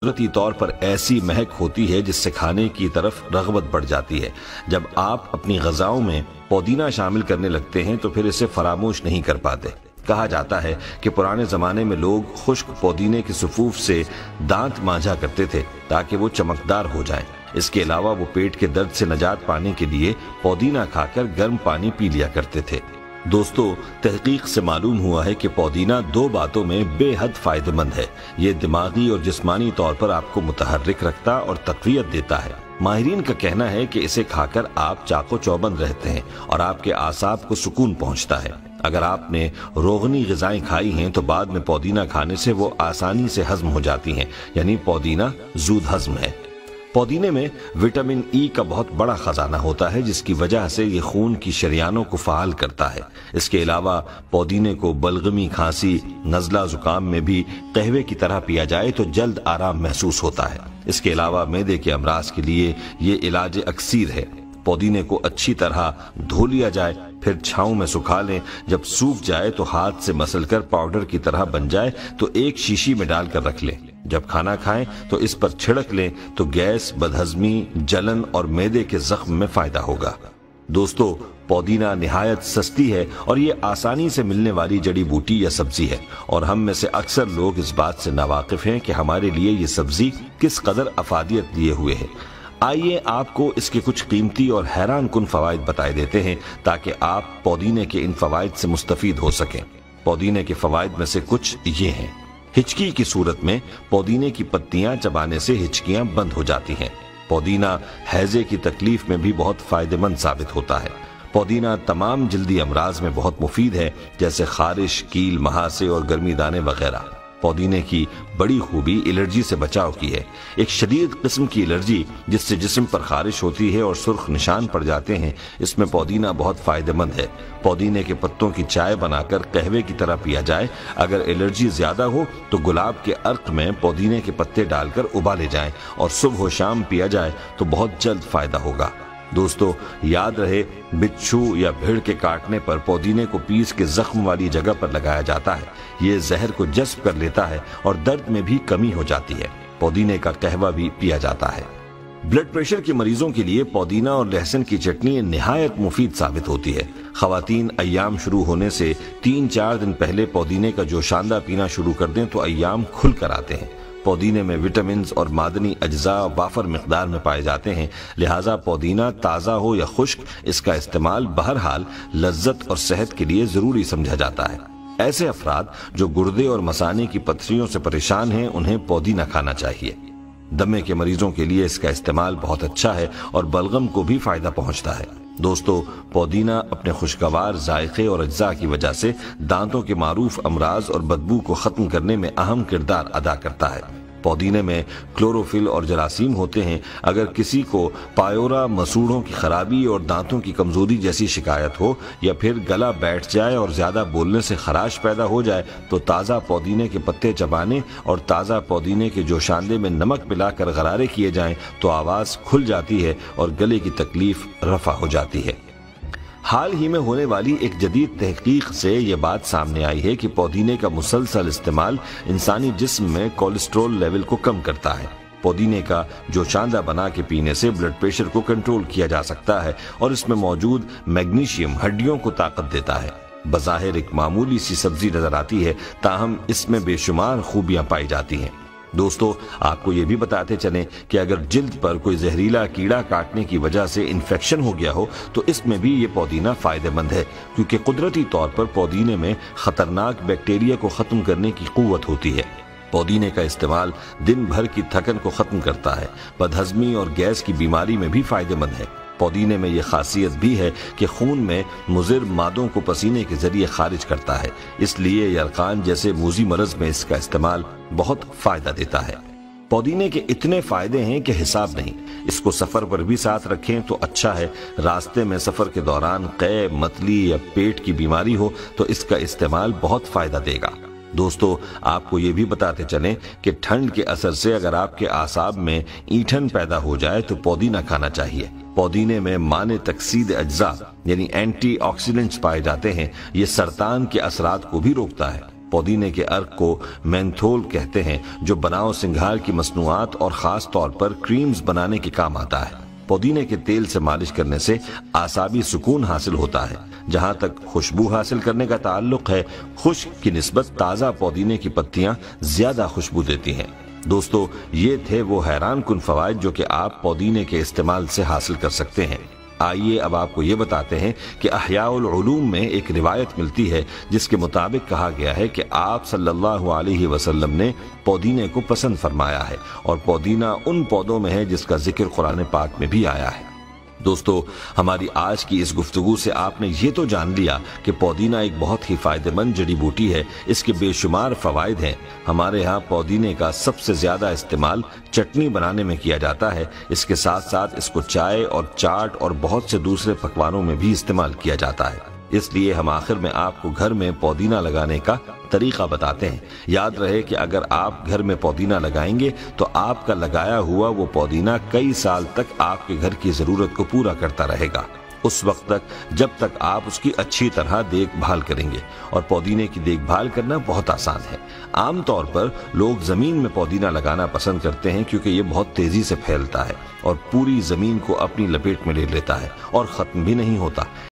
قدرتی طور پر ایسی مہک ہوتی ہے جس سے کھانے کی طرف رغبت بڑھ جاتی ہے۔ جب آپ اپنی غذاؤں میں پودینہ شامل کرنے لگتے ہیں تو پھر اسے فراموش نہیں کر پاتے۔ کہا جاتا ہے کہ پرانے زمانے میں لوگ خشک پودینے کے صفوف سے دانت مانجھا کرتے تھے تاکہ وہ چمکدار ہو جائیں۔ اس کے علاوہ وہ پیٹ کے درد سے نجات پانے کے لیے پودینہ کھا کر گرم پانی پی لیا کرتے تھے۔ دوستو، تحقیق سے معلوم ہوا ہے کہ پودینہ دو باتوں میں بے حد فائدہ مند ہے۔ یہ دماغی اور جسمانی طور پر آپ کو متحرک رکھتا اور تقویت دیتا ہے۔ ماہرین کا کہنا ہے کہ اسے کھا کر آپ چاق و چوبند رہتے ہیں اور آپ کے اعصاب کو سکون پہنچتا ہے۔ اگر آپ نے روغنی غذائیں کھائی ہیں تو بعد میں پودینہ کھانے سے وہ آسانی سے ہضم ہو جاتی ہیں، یعنی پودینہ زود ہضم ہے۔ پودینے میں وٹامن ای کا بہت بڑا خزانہ ہوتا ہے جس کی وجہ سے یہ خون کی شریانوں کو فعال کرتا ہے۔ اس کے علاوہ پودینے کو بلغمی، کھانسی، نزلہ، زکام میں بھی قہوے کی طرح پیا جائے تو جلد آرام محسوس ہوتا ہے۔ اس کے علاوہ معدے کے امراض کے لیے یہ علاج اکسیر ہے۔ پودینے کو اچھی طرح دھو لیا جائے، پھر چھاؤں میں سکھا لیں۔ جب سوکھ جائے تو ہاتھ سے مسل کر پاؤڈر کی طرح بن جائے تو ایک شیشی میں ڈال کر رکھ لیں۔ جب کھانا کھائیں تو اس پر چھڑک لیں تو گیس، بدہضمی، جلن اور معدے کے زخم میں فائدہ ہوگا۔ دوستو، پودینہ نہایت سستی ہے اور یہ آسانی سے ملنے والی جڑی بوٹی یا سبزی ہے، اور ہم میں سے اکثر لوگ اس بات سے ناواقف ہیں کہ ہمارے لیے یہ سبزی کس قدر افادیت لیے ہوئے ہے۔ آئیے آپ کو اس کے کچھ قیمتی اور حیران کن فوائد بتائے دیتے ہیں تاکہ آپ پودینے کے ان فوائد سے مستفید ہو سکیں۔ پودینے کے فوائد میں سے کچھ یہ ہیں۔ ہچکی کی صورت میں پودینے کی پتیاں چبانے سے ہچکیاں بند ہو جاتی ہیں۔ پودینہ ہیضے کی تکلیف میں بھی بہت فائدہ مند ثابت ہوتا ہے۔ پودینہ تمام جلدی امراض میں بہت مفید ہے، جیسے خارش، کیل، مہاسے اور گرمی دانے وغیرہ۔ پودینے کی بڑی خوبی الرجی سے بچاؤ کی ہے۔ ایک شدید قسم کی الرجی جس سے جسم پر خارش ہوتی ہے اور سرخ نشان پڑ جاتے ہیں، اس میں پودینہ بہت فائدہ مند ہے۔ پودینے کے پتوں کی چائے بنا کر قہوے کی طرح پیا جائے۔ اگر الرجی زیادہ ہو تو گلاب کے عرق میں پودینے کے پتے ڈال کر ابالے جائیں اور صبح و شام پیا جائے تو بہت جلد فائدہ ہوگا۔ دوستو، یاد رہے، بچھو یا بھیڑ کے کاٹنے پر پودینے کو پیس کے زخم والی جگہ پر لگایا جاتا ہے۔ یہ زہر کو جذب کر لیتا ہے اور درد میں بھی کمی ہو جاتی ہے۔ پودینے کا قہوہ بھی پیا جاتا ہے۔ بلڈ پریشر کے مریضوں کے لیے پودینہ اور لہسن کی چٹنی نہایت مفید ثابت ہوتی ہے۔ خواتین ایام شروع ہونے سے 3-4 دن پہلے پودینے کا جوشاندہ پینا شروع کر دیں تو ایام کھل کر آتے ہیں۔ پودینے میں وٹامنز اور معدنی اجزاء وافر مقدار میں پائے جاتے ہیں، لہٰذا پودینہ تازہ ہو یا خشک، اس کا استعمال بہرحال لذت اور صحت کے لیے ضروری سمجھا جاتا ہے۔ ایسے افراد جو گردے اور مثانے کی پتھریوں سے پریشان ہیں، انہیں پودینہ کھانا چاہیے۔ دمے کے مریضوں کے لیے اس کا استعمال بہت اچھا ہے اور بلغم کو بھی فائدہ پہنچتا ہے۔ دوستو، پودینہ اپنے خوشگوار ذائقے اور اجزاء کی وجہ سے دانتوں کے معروف امراض اور بدبو کو ختم کرنے میں اہم کردار ادا کرتا ہے۔ پودینے میں کلوروفل اور جراثیم ہوتے ہیں۔ اگر کسی کو پایورا، مسوڑھوں کی خرابی اور دانتوں کی کمزوری جیسی شکایت ہو، یا پھر گلا بیٹھ جائے اور زیادہ بولنے سے خراش پیدا ہو جائے، تو تازہ پودینے کے پتے چبانے اور تازہ پودینے کے جوشاندے میں نمک ملا کر غرارے کیے جائیں تو آواز کھل جاتی ہے اور گلے کی تکلیف رفع ہو جاتی ہے۔ حال ہی میں ہونے والی ایک جدید تحقیق سے یہ بات سامنے آئی ہے کہ پودینے کا مسلسل استعمال انسانی جسم میں کولیسٹرول لیول کو کم کرتا ہے۔ پودینے کا جوشاندہ بنا کے پینے سے بلڈ پریشر کو کنٹرول کیا جا سکتا ہے اور اس میں موجود میگنیشیم ہڈیوں کو طاقت دیتا ہے۔ بظاہر ایک معمولی سی سبزی نظر آتی ہے، تاہم اس میں بے شمار خوبیاں پائی جاتی ہیں۔ دوستو، آپ کو یہ بھی بتاتے چلیں کہ اگر جلد پر کوئی زہریلا کیڑا کاٹنے کی وجہ سے انفیکشن ہو گیا ہو تو اس میں بھی یہ پودینہ فائدہ مند ہے، کیونکہ قدرتی طور پر پودینے میں خطرناک بیکٹیریا کو ختم کرنے کی قوت ہوتی ہے۔ پودینے کا استعمال دن بھر کی تھکن کو ختم کرتا ہے۔ بدہضمی اور گیس کی بیماری میں بھی فائدہ مند ہے۔ پودینے میں یہ خاصیت بھی ہے کہ خون میں مضر مادوں کو پسینے کے ذریعے خارج کرتا ہے، اس لیے یرقان جیسے موذی مرض میں اس کا استعمال بہت فائدہ دیتا ہے۔ پودینے کے اتنے فائدے ہیں کہ حساب نہیں۔ اس کو سفر پر بھی ساتھ رکھیں تو اچھا ہے۔ راستے میں سفر کے دوران قے، متلی یا پیٹ کی بیماری ہو تو اس کا استعمال بہت فائدہ دے گا۔ دوستو، آپ کو یہ بھی بتاتے چلیں کہ ٹھنڈ کے اثر سے اگر آپ کے اعصاب میں اینٹھن پیدا ہو جائے تو پودینہ کھانا چاہیے۔ پودینے میں مانع تکسید اجزاء یعنی اینٹی آکسیڈنٹس پائے جاتے ہیں۔ یہ سرطان کے اثرات کو بھی روکتا ہے۔ پودینے کے عرق کو مینتھول کہتے ہیں، جو بناؤ سنگھار کی مصنوعات اور خاص طور پر کریمز بنانے کے کام آتا ہے۔ پودینے کے تیل سے مالش کرنے سے اعصابی سکون حاصل ہوتا ہے۔ جہاں تک خوشبو حاصل کرنے کا تعلق ہے، خشک کی نسبت تازہ پودینے کی پتیاں زیادہ خوشبو دیتی ہیں۔ دوستو، یہ تھے وہ حیران کن فوائد جو کہ آپ پودینے کے استعمال سے حاصل کر سکتے ہیں۔ آئیے اب آپ کو یہ بتاتے ہیں کہ احیاء العلوم میں ایک روایت ملتی ہے جس کے مطابق کہا گیا ہے کہ آپ صلی اللہ علیہ وسلم نے پودینے کو پسند فرمایا ہے، اور پودینہ ان پودوں میں ہے جس کا ذکر قرآن پاک میں بھی آیا ہے۔ دوستو، ہماری آج کی اس گفتگو سے آپ نے یہ تو جان لیا کہ پودینہ ایک بہت ہی فائدہ مند جڑی بوٹی ہے، اس کے بے شمار فوائد ہیں۔ ہمارے ہاں پودینے کا سب سے زیادہ استعمال چٹنی بنانے میں کیا جاتا ہے، اس کے ساتھ ساتھ اس کو چائے اور چاٹ اور بہت سے دوسرے پکوانوں میں بھی استعمال کیا جاتا ہے۔ اس لیے ہم آخر میں آپ کو گھر میں پودینہ لگانے کا طریقہ بتاتے ہیں۔ یاد رہے کہ اگر آپ گھر میں پودینہ لگائیں گے تو آپ کا لگایا ہوا وہ پودینہ کئی سال تک آپ کے گھر کی ضرورت کو پورا کرتا رہے گا، اس وقت تک جب تک آپ اس کی اچھی طرح دیکھ بھال کریں گے۔ اور پودینے کی دیکھ بھال کرنا بہت آسان ہے۔ عام طور پر لوگ زمین میں پودینہ لگانا پسند کرتے ہیں کیونکہ یہ بہت تیزی سے پھیلتا ہے اور پوری زمین کو اپنی لپیٹ میں لے لیتا ہے اور ختم بھی نہیں ہوتا۔